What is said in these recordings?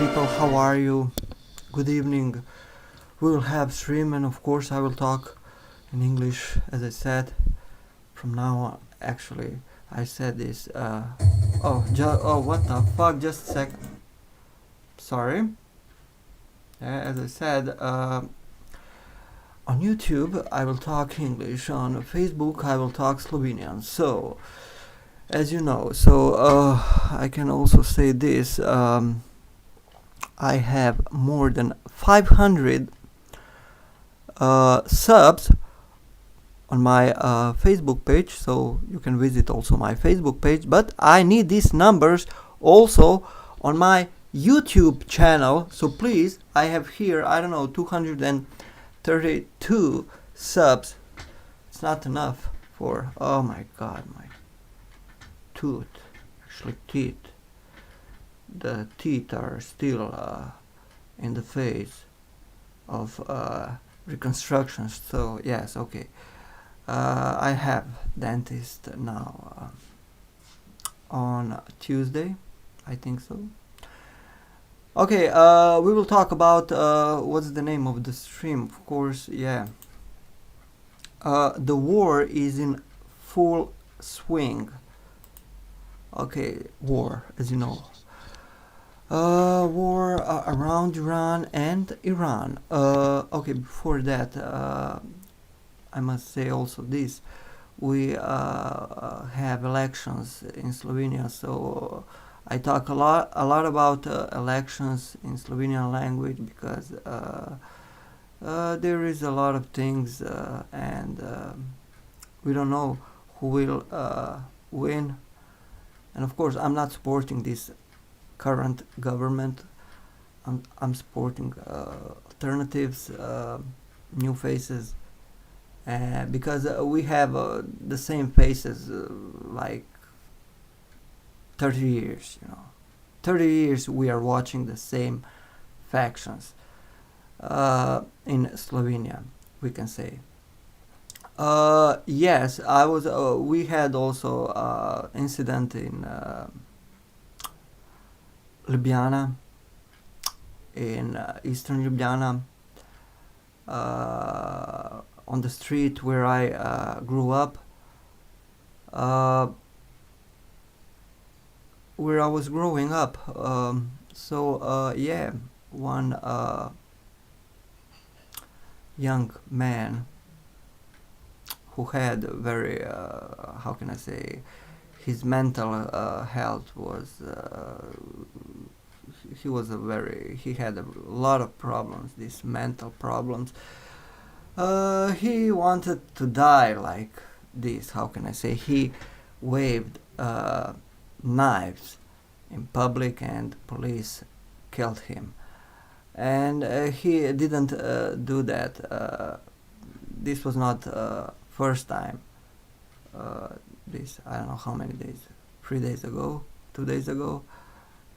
people, how are you? Good evening. We will have stream, and of course I will talk in English, as I said. From now on, actually, I said this. What the fuck? Just a second. Sorry. As I said, on YouTube I will talk English. On Facebook I will talk Slovenian. So, as you know, I can also say this. I have more than 500 subs on my Facebook page, so you can visit also my Facebook page, but I need these numbers also on my YouTube channel. So please, I have here, I don't know, 232 subs. It's not enough for, oh my god, my teeth. The teeth are still in the phase of reconstruction. So yes, okay. I have dentist now on Tuesday, I think so. Okay, we will talk about what's the name of the stream. Of course, yeah. The war is in full swing. Okay, war, as you know. War around Iran and Iran. Okay, before that, I must say also this. We have elections in Slovenia, so I talk a lot about elections in Slovenian language because there is a lot of things and we don't know who will win. And of course, I'm not supporting this current government. I'm supporting alternatives, new faces, because we have the same faces like 30 years, 30 years we are watching the same factions in Slovenia, we can say. Yes, I was. We had also incident in Ljubljana, in eastern Ljubljana, on the street where I grew up, where I was growing up. Yeah, one young man who had very, how can I say, his mental health was, he had a lot of problems, these mental problems. He wanted to die like this, how can I say, he waved knives in public and police killed him. And he didn't do that. This was not first time. This, I don't know how many days, 3 days ago, 2 days ago.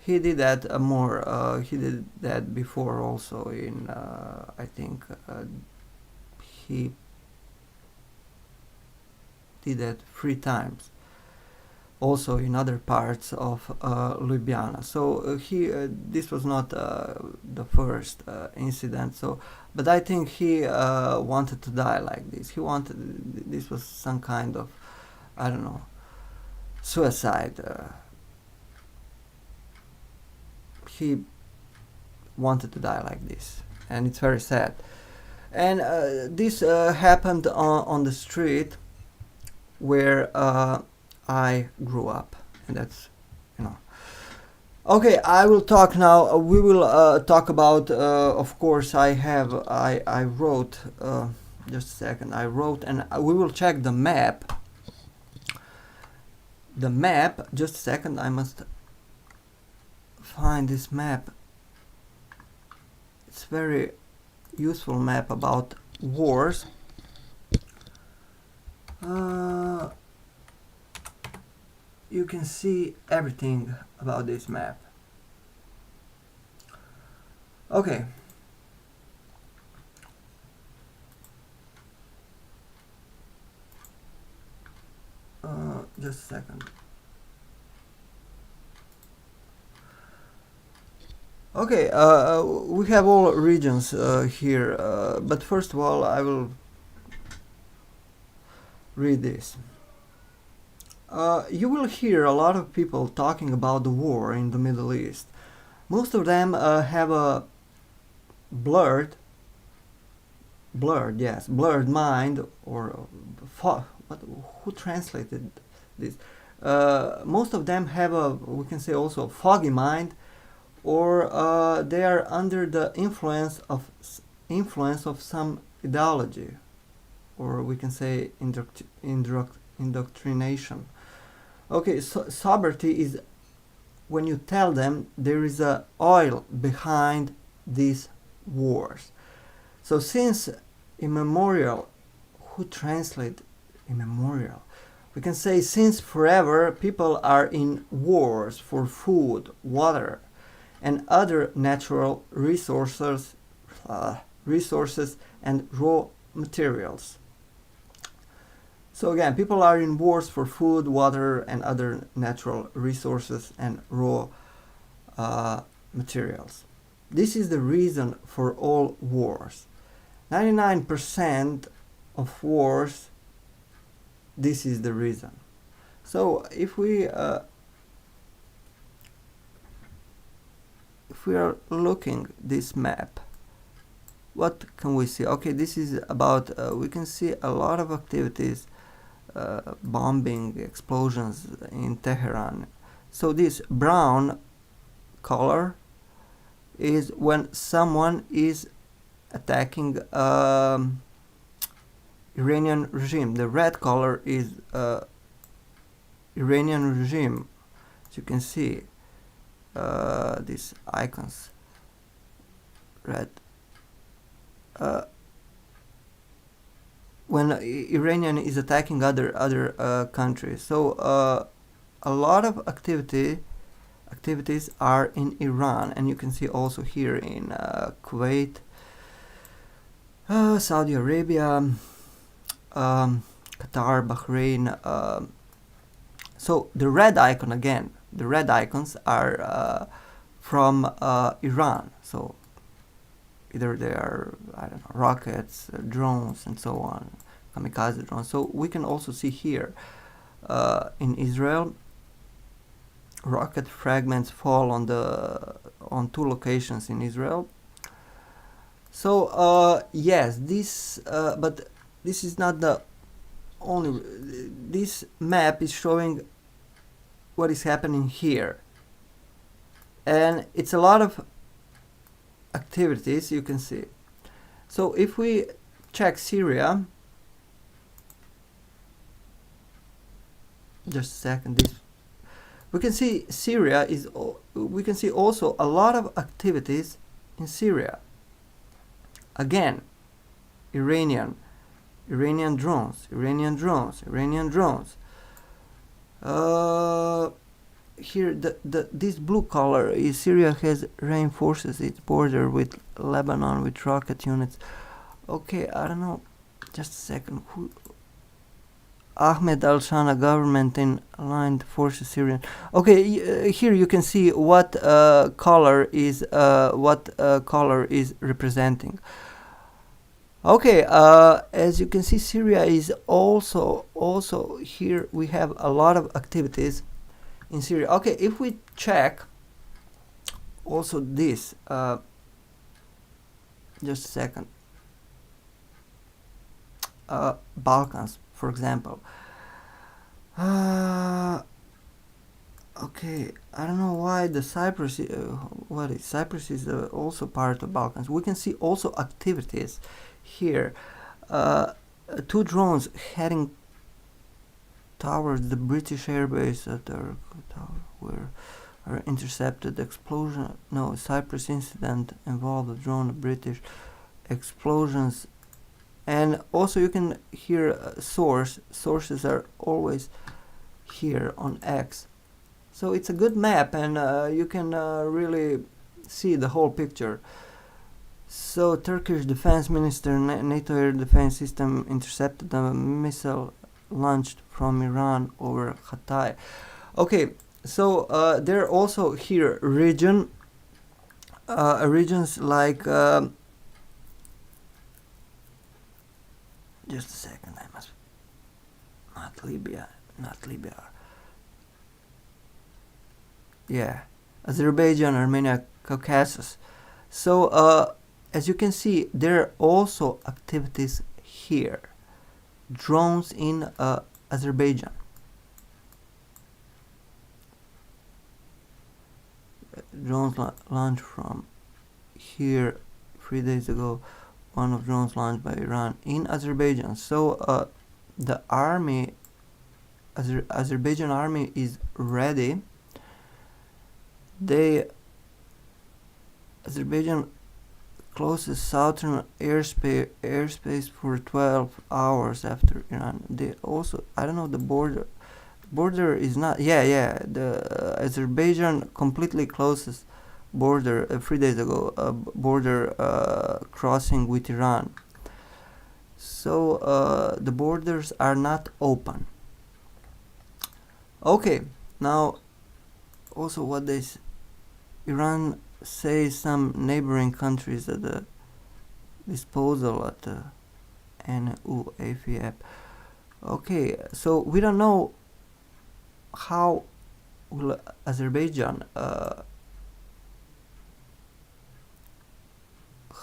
He did that more. He did that before also in, I think, he did that 3 times. Also in other parts of Ljubljana. So this was not the first incident. So, but I think he wanted to die like this. This was some kind of, I don't know, suicide. He wanted to die like this, and it's very sad. And this happened on the street where I grew up, and that's, Okay, I will talk now. We will talk about. Of course, I wrote. Just a second. I wrote, and we will check the map. The map. Just a second. I must find this map. It's very useful map about wars. You can see everything about this map. Okay. Just a second. Okay, we have all regions here, but first of all, I will read this. You will hear a lot of people talking about the war in the Middle East. Most of them have a blurred, blurred mind, or who translated this? Most of them have a, we can say also, foggy mind, or they are under the influence of some ideology, or we can say indoctrination. Okay, so sobriety is when you tell them there is a oil behind these wars. So since immemorial, who translate immemorial? We can say since forever people are in wars for food, water, and other natural resources and raw materials. So again, people are in wars for food, water, and other natural resources and raw materials. This is the reason for all wars. 99% of wars, this is the reason. So if we are looking this map, what can we see? Okay, this is about, we can see a lot of activities, bombing, explosions in Tehran. So this brown color is when someone is attacking Iranian regime. The red color is Iranian regime. As you can see, these icons, red. When Iranian is attacking other countries. So a lot of activities are in Iran, and you can see also here in Kuwait, Saudi Arabia, Qatar, Bahrain. So the red icon again, the red icons are from Iran. So either they are, I don't know, rockets, drones, and so on, kamikaze drones. So we can also see here in Israel, rocket fragments fall on two locations in Israel. So yes, this but this is not the only. This map is showing what is happening here, and it's a lot of activities you can see. So if we check Syria, just a second, this we can see Syria is, we can see also a lot of activities in Syria. Again, Iranian drones. Here this blue color is Syria has reinforces its border with Lebanon with rocket units. Okay, I don't know, just a second, who Ahmed al-Shana government in aligned forces Syrian. Okay, here you can see what color is representing. Okay, as you can see, Syria is also here. We have a lot of activities in Syria. Okay, if we check also this, just a second, Balkans, for example. Okay, I don't know why the Cyprus. Cyprus is also part of Balkans. We can see also activities here. Two drones heading towards the British airbase at our tower were intercepted. Explosion. No, Cyprus incident involved a drone. British explosions. And also you can hear sources are always here on X. So it's a good map, and you can really see the whole picture. So Turkish defense minister, NATO air defense system intercepted a missile launched from Iran over Hatay. Okay, so there are also here region regions like just a second, I must not Libya. Yeah, Azerbaijan, Armenia, Caucasus. So as you can see, there are also activities here. Drones in Azerbaijan. Drones launched from here 3 days ago. One of drones launched by Iran in Azerbaijan. So the army, Azerbaijan army is ready. Azerbaijan closes southern airspace for 12 hours after Iran. They also, I don't know, the border is not, the Azerbaijan completely closes border 3 days ago, border crossing with Iran. So the borders are not open. Okay, now also what this Iran says some neighboring countries at the disposal at the NUAFI. Okay, so we don't know how will Azerbaijan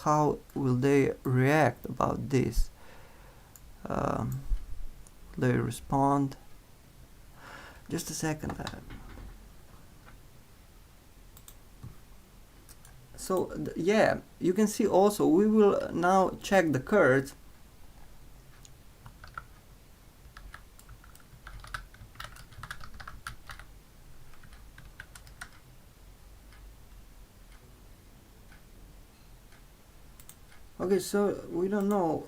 how will they react about this. They respond. Just a second. So yeah, you can see also we will now check the Kurds. Okay, so we don't know.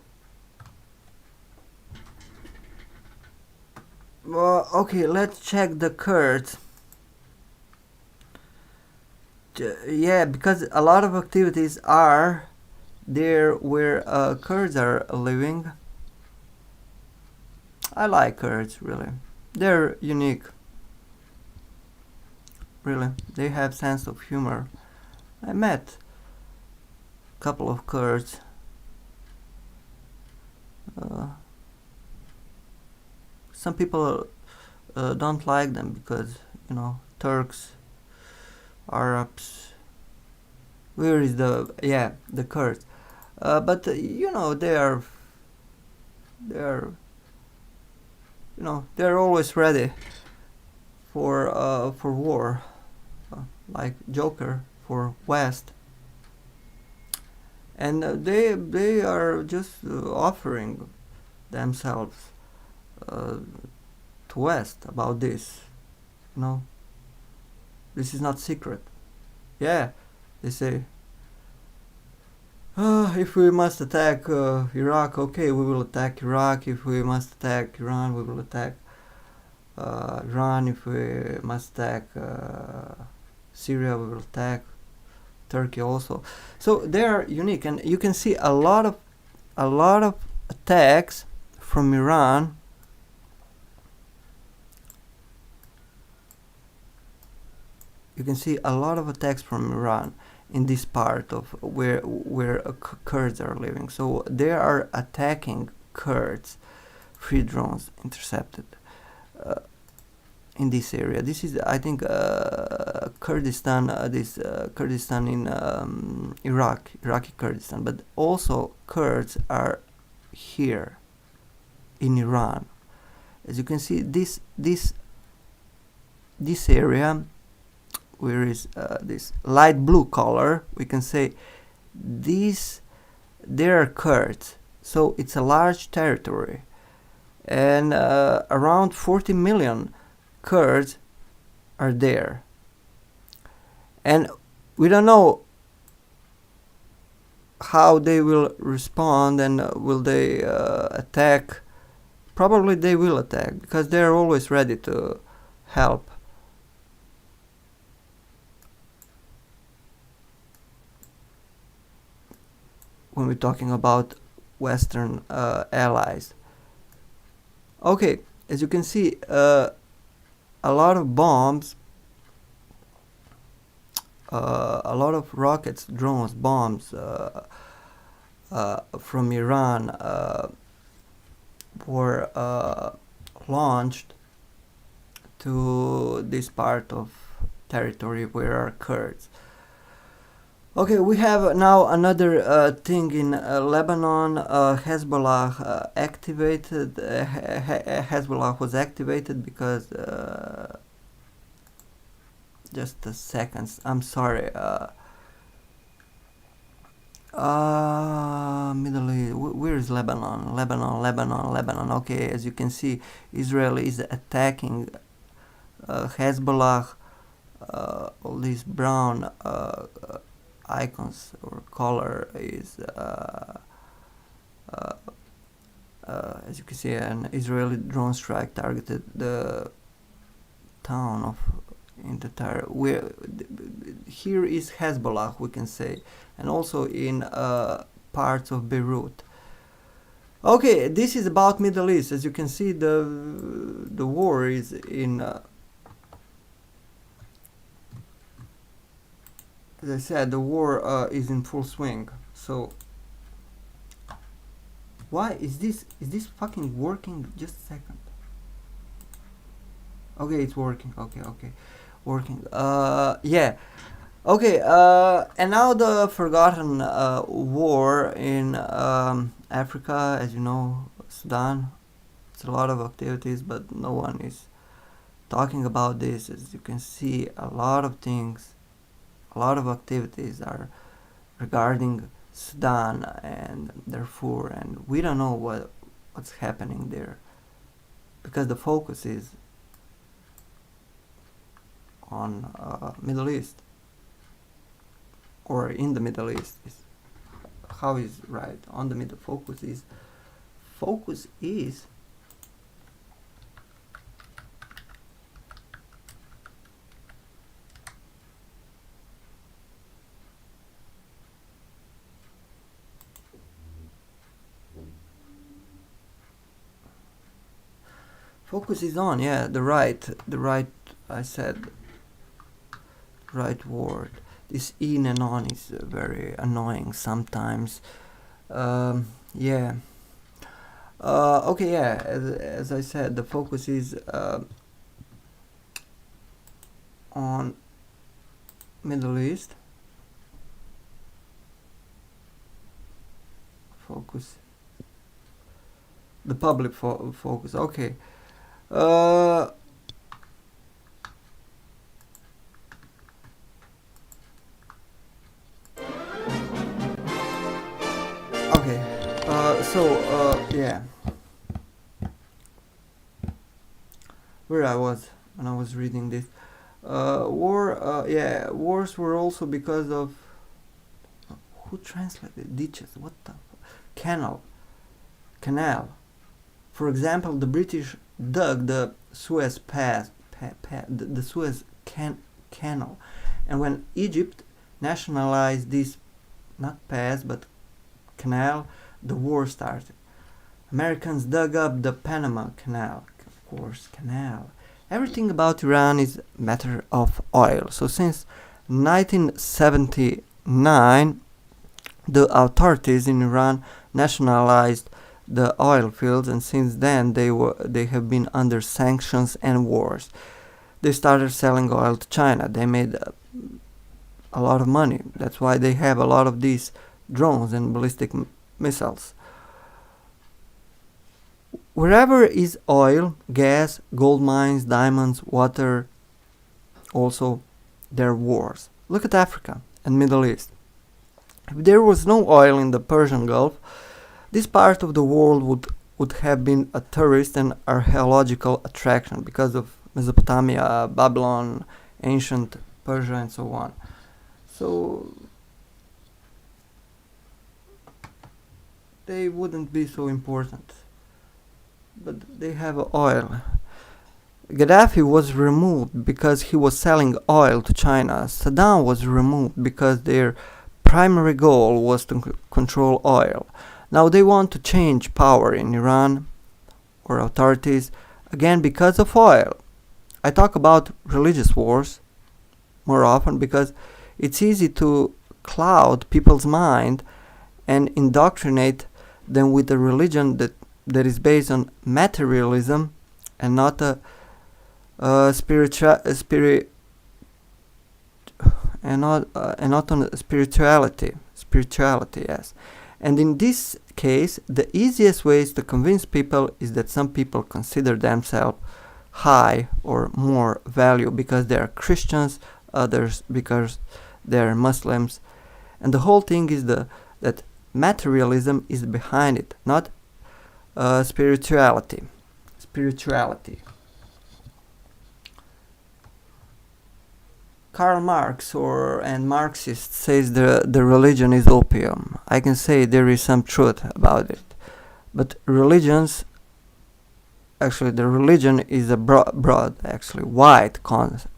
Well, okay, let's check the Kurds. Yeah, because a lot of activities are there where Kurds are living. I like Kurds, really. They're unique. Really, they have sense of humor. I met a couple of Kurds. Some people don't like them because, you know, Turks, Arabs. Where is the Kurds? But you know, they're you know, they're always ready for war, like Joker for West, and they are just offering themselves to West about this. You know, this is not secret. Yeah, they say, if we must attack Iraq, okay, we will attack Iraq. If we must attack Iran, we will attack Iran. If we must attack Syria, we will attack Turkey also. So they are unique, and you can see a lot of attacks from Iran. You can see a lot of attacks from Iran in this part of where Kurds are living. So they are attacking Kurds. 3 drones intercepted in this area. This is, I think, Kurdistan. Kurdistan in Iraqi Kurdistan. But also Kurds are here in Iran. As you can see, this area, where is this light blue color, we can say there are Kurds. So it's a large territory, and around 40 million Kurds are there, and we don't know how they will respond, and will they attack. Probably they will attack, because they are always ready to help. When we're talking about Western allies. Okay, as you can see, a lot of bombs a lot of rockets, drones, bombs from Iran were launched to this part of territory where are Kurds. Okay, we have now another thing in Lebanon. Hezbollah activated. Hezbollah was activated because. Just a second. I'm sorry. Middle East. Where is Lebanon? Lebanon. Okay, as you can see, Israel is attacking Hezbollah. All these brown icons or color is as you can see, an Israeli drone strike targeted the town of in the where here is Hezbollah, we can say, and also in parts of Beirut. Okay, this is about Middle East. As you can see, the war is in as I said, the war is in full swing. So why is this fucking working? Just a second. Okay, it's working. Okay, working. Yeah. Okay. And now the forgotten war in Africa, as you know, Sudan. It's a lot of activities, but no one is talking about this. As you can see, a lot of things, a lot of activities are regarding Sudan and Darfur, and we don't know what's happening there because the focus is on Middle East or in the Middle East. How is right on the middle? Focus is on, yeah, the right, I said right word. This in and on is very annoying sometimes. Yeah. Okay, yeah, as I said, the focus is on Middle East. Focus. The public focus. Okay. Yeah. Where I was when I was reading this. Wars were also because of who translated ditches? What the canal? For example, the British dug the Suez the Suez Canal, and when Egypt nationalized this not pass but canal, the war started. Americans dug up the Panama Canal, of course, canal. Everything about Iran is matter of oil. So since 1979, the authorities in Iran nationalized the oil fields, and since then they have been under sanctions and wars. They started selling oil to China. They made a lot of money. That's why they have a lot of these drones and ballistic missiles. Wherever is oil, gas, gold mines, diamonds, water, also there are wars. Look at Africa and Middle East. If there was no oil in the Persian Gulf, this part of the world would have been a tourist and archaeological attraction because of Mesopotamia, Babylon, ancient Persia, and so on. So they wouldn't be so important. But they have oil. Gaddafi was removed because he was selling oil to China. Saddam was removed because their primary goal was to control oil. Now they want to change power in Iran or authorities again because of oil. I talk about religious wars more often because It's easy to cloud people's mind and indoctrinate them with a religion that is based on materialism and not and not on spirituality. Spirituality, yes. And in this case, the easiest ways to convince people is that some people consider themselves high or more value because they are Christians, others because they are Muslims, and the whole thing is that materialism is behind it, not spirituality. Karl Marx and Marxists says the religion is opium. I can say there is some truth about it, but religions, actually the religion is a broad, actually wide concept.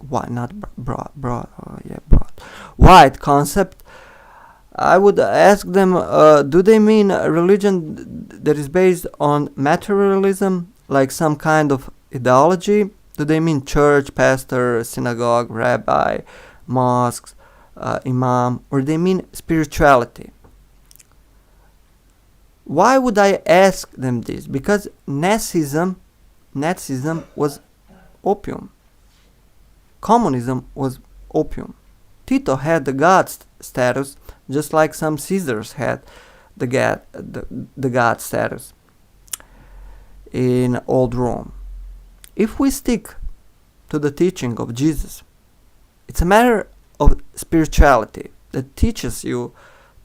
Wide concept. I would ask them, do they mean a religion that is based on materialism, like some kind of ideology? Do they mean church, pastor, synagogue, rabbi, mosques, imam, or they mean spirituality? Why would I ask them this? Because Nazism was opium. Communism was opium. Tito had the god status, just like some Caesars had the god status in old Rome. If we stick to the teaching of Jesus, it's a matter of spirituality that teaches you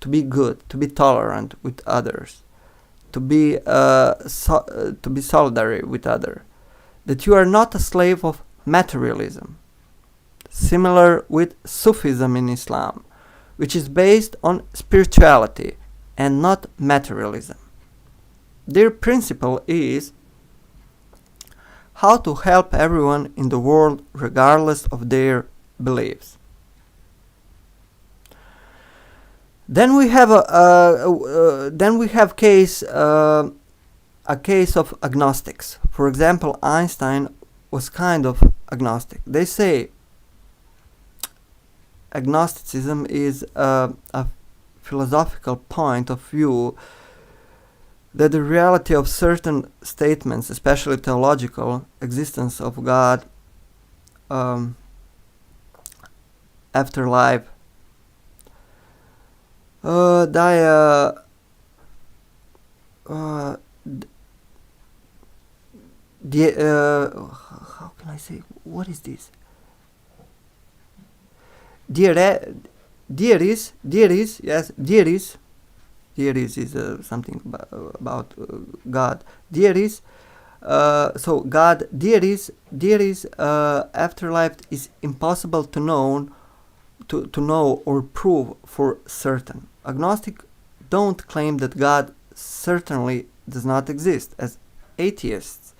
to be good, to be tolerant with others, to be solidary with others, that you are not a slave of materialism. Similar with Sufism in Islam, which is based on spirituality and not materialism. Their principle is how to help everyone in the world regardless of their beliefs. Then we have a case of agnostics. For example, Einstein was kind of agnostic. They say agnosticism is a philosophical point of view that the reality of certain statements, especially theological, existence of God, afterlife, how can I say, what is this? Deiris is something about God. Deiris, so God, deiris, afterlife is impossible to know or prove for certain. Agnostic don't claim that God certainly does not exist as atheists,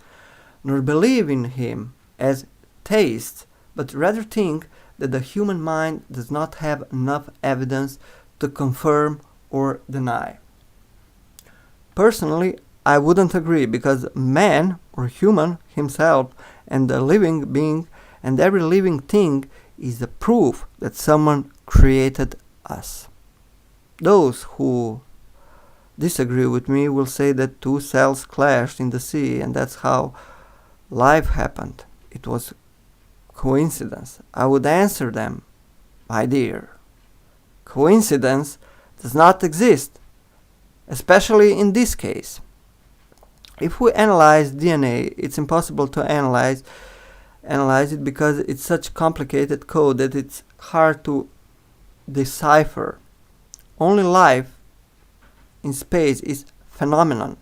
nor believe in him as theists, but rather think that the human mind does not have enough evidence to confirm or deny. Personally, I wouldn't agree, because man, or human himself, and the living being and every living thing is a proof that someone created us. Those who disagree with me will say that two cells clashed in the sea and that's how life happened. It was coincidence. I would answer them, my dear, coincidence does not exist, especially in this case. If we analyze DNA, it's impossible to analyze it because it's such complicated code that it's hard to decipher. Only life in space is phenomenon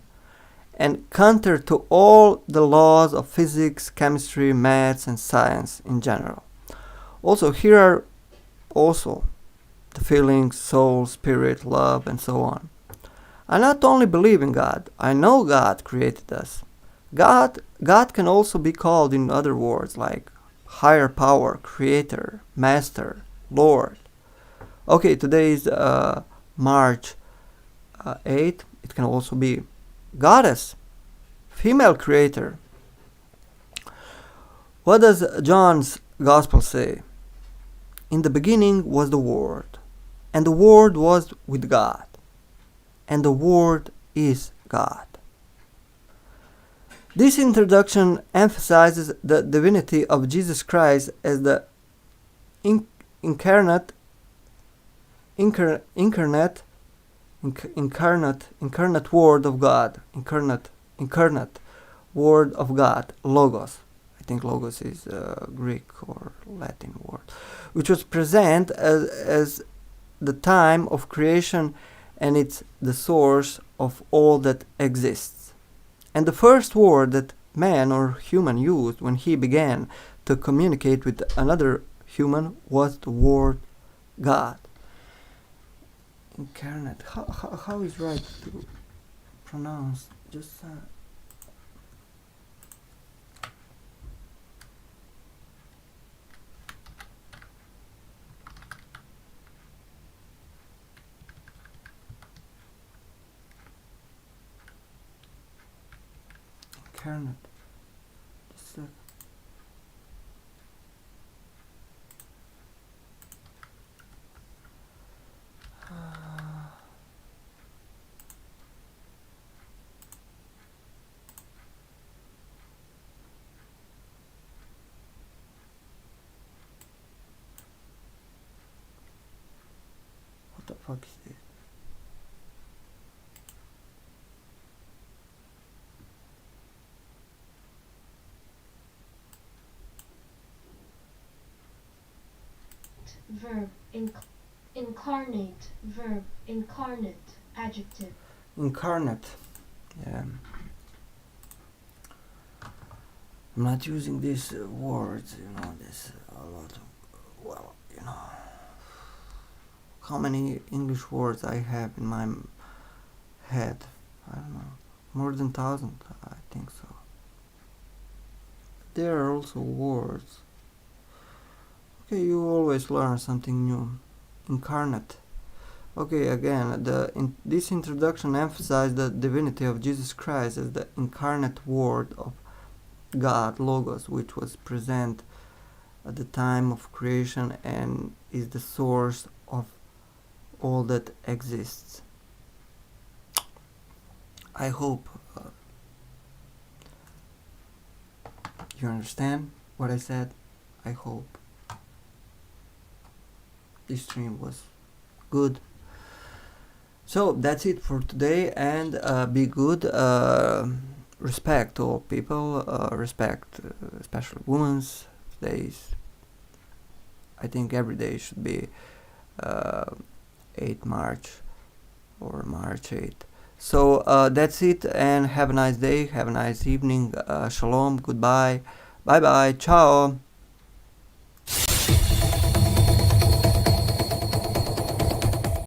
and counter to all the laws of physics, chemistry, maths, and science in general. Also, here are also the feelings, soul, spirit, love, and so on. I not only believe in God, I know God created us. God can also be called in other words like higher power, creator, master, Lord. Okay, today is March 8th. It can also be goddess, female creator. What does John's Gospel say? In the beginning was the Word, and the Word was with God, and the Word is God. This introduction emphasizes the divinity of Jesus Christ as the incarnate Word of God, incarnate Word of God, Logos. I think Logos is a Greek or Latin word, which was present as the time of creation, and it's the source of all that exists. And the first word that man or human used when he began to communicate with another human was the word God. Incarnate. How is right to pronounce? Just incarnate. Just what the fuck is this? Verb. Incarnate. Verb. Incarnate. Adjective. Incarnate. Yeah. I'm not using these words, there's a lot of, how many English words I have in my head. I don't know, more than 1,000, I think so. There are also words. Okay, you always learn something new. Incarnate. Okay, again, this introduction emphasized the divinity of Jesus Christ as the incarnate Word of God, Logos, which was present at the time of creation and is the source of all that exists. I hope you understand what I said. I hope this stream was good. So that's it for today, and be good. Respect all people, respect especially women's days. I think every day should be 8 March or March 8th. So that's it, and have a nice day, have a nice evening. Shalom, goodbye, bye bye, ciao.